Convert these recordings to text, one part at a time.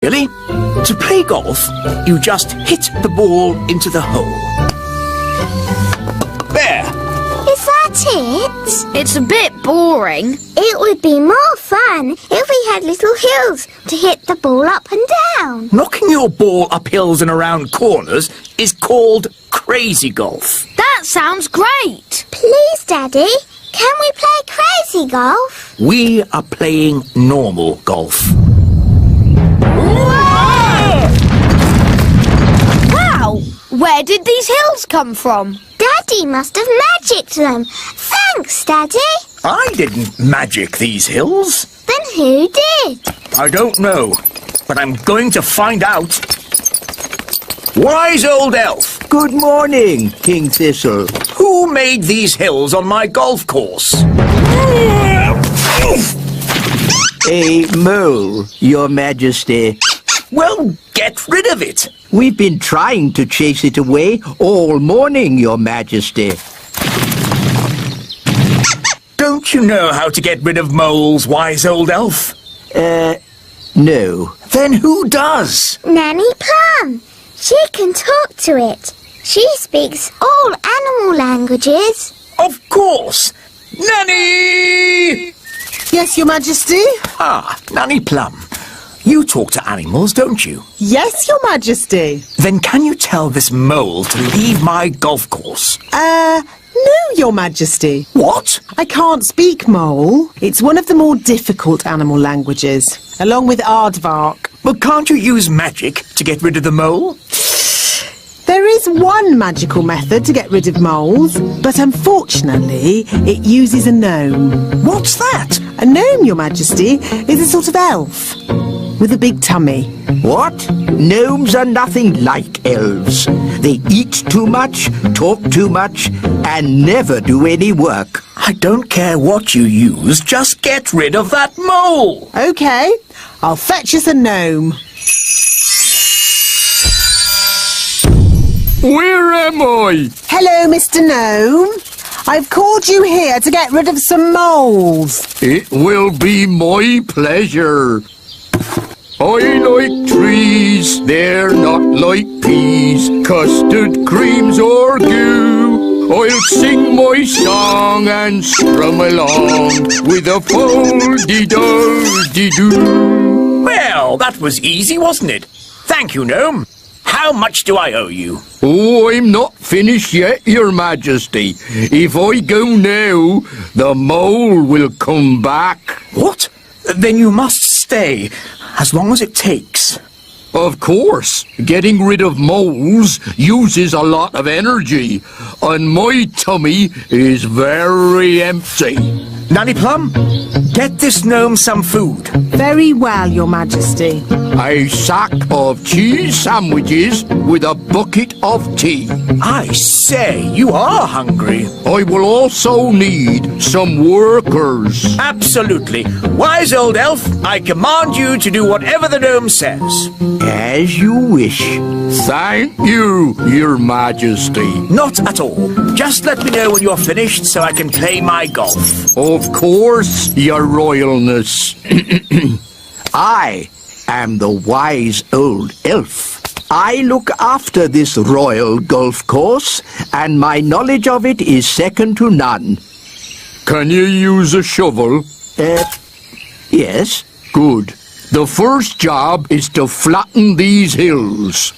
really. To play golf, you just hit the ball into the hole. There. Is that it? It's a bit boring. It would be more fun if we had little hills to hit the ball up and down. Knocking your ball up hills and around corners is called crazy golf. That sounds great. Please, Daddy, can we play crazy golf? We are playing normal golf. Wow! Where did these hills come from? Daddy must have magicked them. Thanks, Daddy. I didn't magic these hills. Then who did? I don't know, but I'm going to find out. Wise old elf, Good morning, King Thistle. who made these hills on my golf course? A mole, Your Majesty. Well, get rid of it. We've been trying to chase it away all morning, Your Majesty. Don't you know how to get rid of moles, wise old elf? No. Then who does? Nanny Plum. She can talk to it. She speaks all animal languages. Of course. Nanny! Yes, Your Majesty? Ah, Nanny Plum. You talk to animals, don't you? Yes, Your Majesty. Then can you tell this mole to leave my golf course? No, Your Majesty. What? I can't speak Mole. It's one of the more difficult animal languages, along with Aardvark. But can't you use magic to get rid of the mole? There is one magical method to get rid of moles, but unfortunately, it uses a gnome. What's that? A gnome, Your Majesty, is a sort of elf with a big tummy. What? Gnomes are nothing like elves. They eat too much, talk too much, and never do any work. I don't care what you use, just get rid of that mole. Okay, I'll fetch us a gnome. Where am I? Hello, Mr. Gnome. I've called you here to get rid of some moles. It will be my pleasure. I like trees, they're not like peas, custard creams or goo. I'll sing my song and strum along with a fol-de-dol-de-doo. Well, that was easy, wasn't it? Thank you, Gnome. How much do I owe you? Oh, I'm not finished yet, Your Majesty. If I go now, the mole will come back. What? Then you must stay, as long as it takes. Of course, getting rid of moles uses a lot of energy, and my tummy is very empty. Nanny Plum, get this gnome some food. Very well, Your Majesty. A sack of cheese sandwiches with a bucket of tea. I say, you are hungry. I will also need some workers. Absolutely. Wise old elf, I command you to do whatever the gnome says. As you wish. Thank you, Your Majesty. Not at all. Just let me know when you're finished so I can play my golf. Of course, Your Royalness. I am the wise old elf. I look after this royal golf course, and my knowledge of it is second to none. Can you use a shovel? Yes. Good. The first job is to flatten these hills.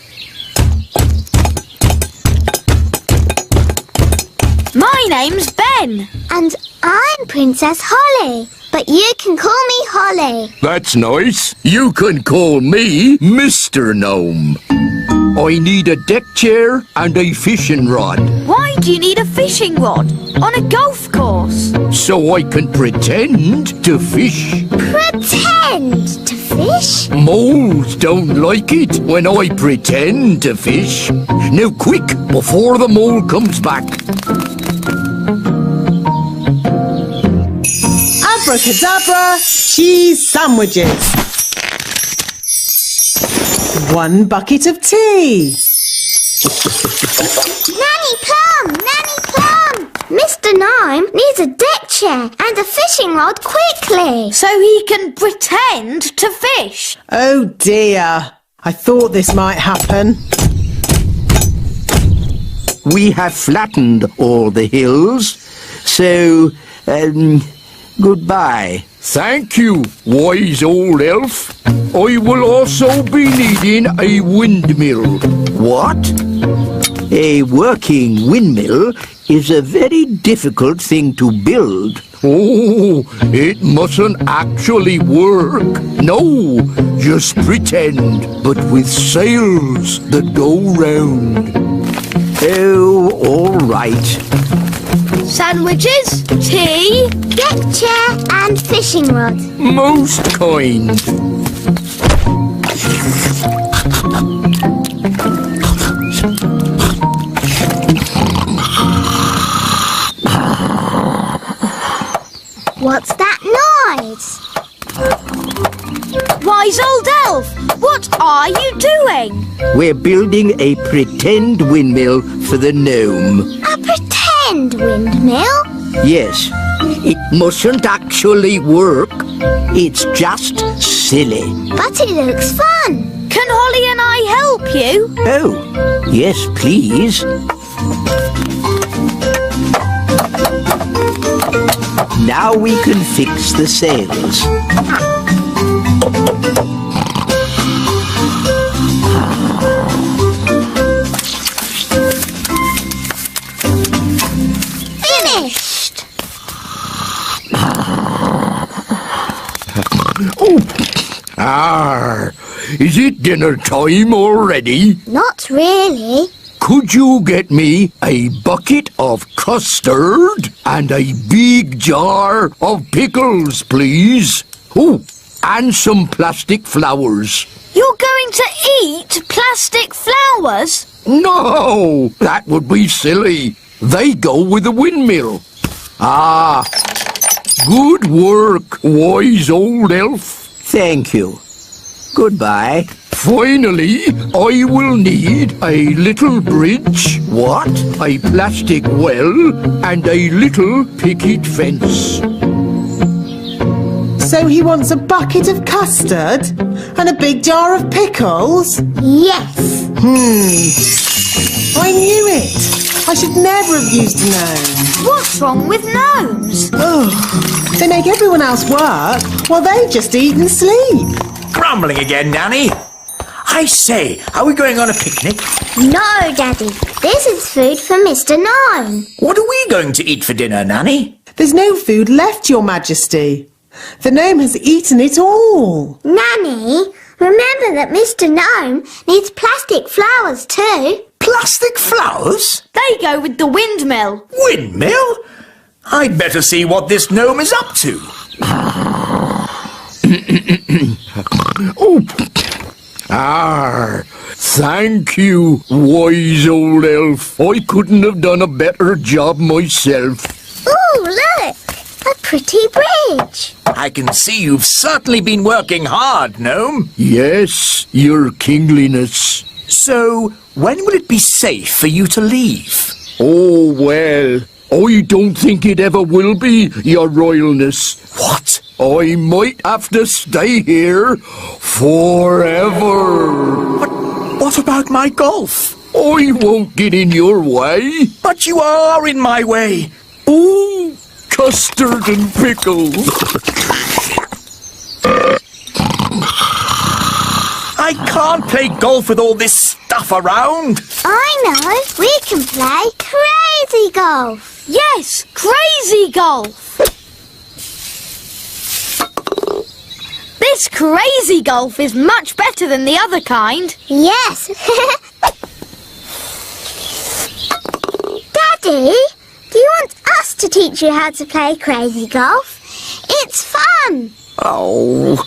My name's Ben. And I'm Princess Holly. But you can call me Holly. That's nice. You can call me Mr. Gnome. I need a deck chair and a fishing rod, Why do you need a fishing rod on a golf course? so I can pretend to fish. Pretend to fish? Moles don't like it when I pretend to fish. Now quick, before the mole comes back. Abracadabra, cheese sandwiches. 1 bucket of tea. Nanny Plum! Nanny Plum! Mr. Gnome needs a deck chair and a fishing rod quickly. So he can pretend to fish. Oh dear. I thought this might happen. We have flattened all the hills, so, goodbye. Thank you, wise old elf. I will also be needing a windmill. What? A working windmill is a very difficult thing to build. Oh, it mustn't actually work. No, just pretend, but with sails that go round. Oh, all right. Sandwiches, tea. Deck chair and fishing rod. Most kind. What's that noise? Wise old elf, what are you doing? We're building a pretend windmill for the gnome. A pretend windmill? Yes, it mustn't actually work. It's just silly. But it looks fun. Can Holly and I help you? Oh, yes, please. Now we can fix the sails. Finished. Is it dinner time already? Not really. Could you get me a bucket of custard and a big jar of pickles, please? Oh, and some plastic flowers. You're going to eat plastic flowers? No, that would be silly. They go with the windmill. Ah, good work, wise old elf. Thank you. Goodbye. Finally, I will need a little bridge. What? A plastic well and a little picket fence. So he wants a bucket of custard and a big jar of pickles? Yes. I knew it. I should never have used a gnome. What's wrong with gnomes? They make everyone else work while they just eat and sleep. Grumbling again, Nanny. I say, are we going on a picnic? No, Daddy. This is food for Mr. Gnome. What are we going to eat for dinner, Nanny? There's no food left, Your Majesty. The gnome has eaten it all. Nanny, remember that Mr. Gnome needs plastic flowers too. Plastic flowers? They go with the windmill. Windmill? I'd better see what this gnome is up to. Thank you, wise old elf. I couldn't have done a better job myself. Ooh, look! A pretty bridge. I can see you've certainly been working hard, gnome. Yes, your kingliness. So, when will it be safe for you to leave? Oh, well, I don't think it ever will be, your royalness. What? I might have to stay here forever. What about my golf? I won't get in your way. But you are in my way. Ooh, custard and pickles. I can't play golf with all this stuff around. I know. We can play crazy golf. Yes, crazy golf. This crazy golf is much better than the other kind. Yes. Daddy, do you want us to teach you how to play crazy golf? It's fun. Oh,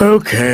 okay.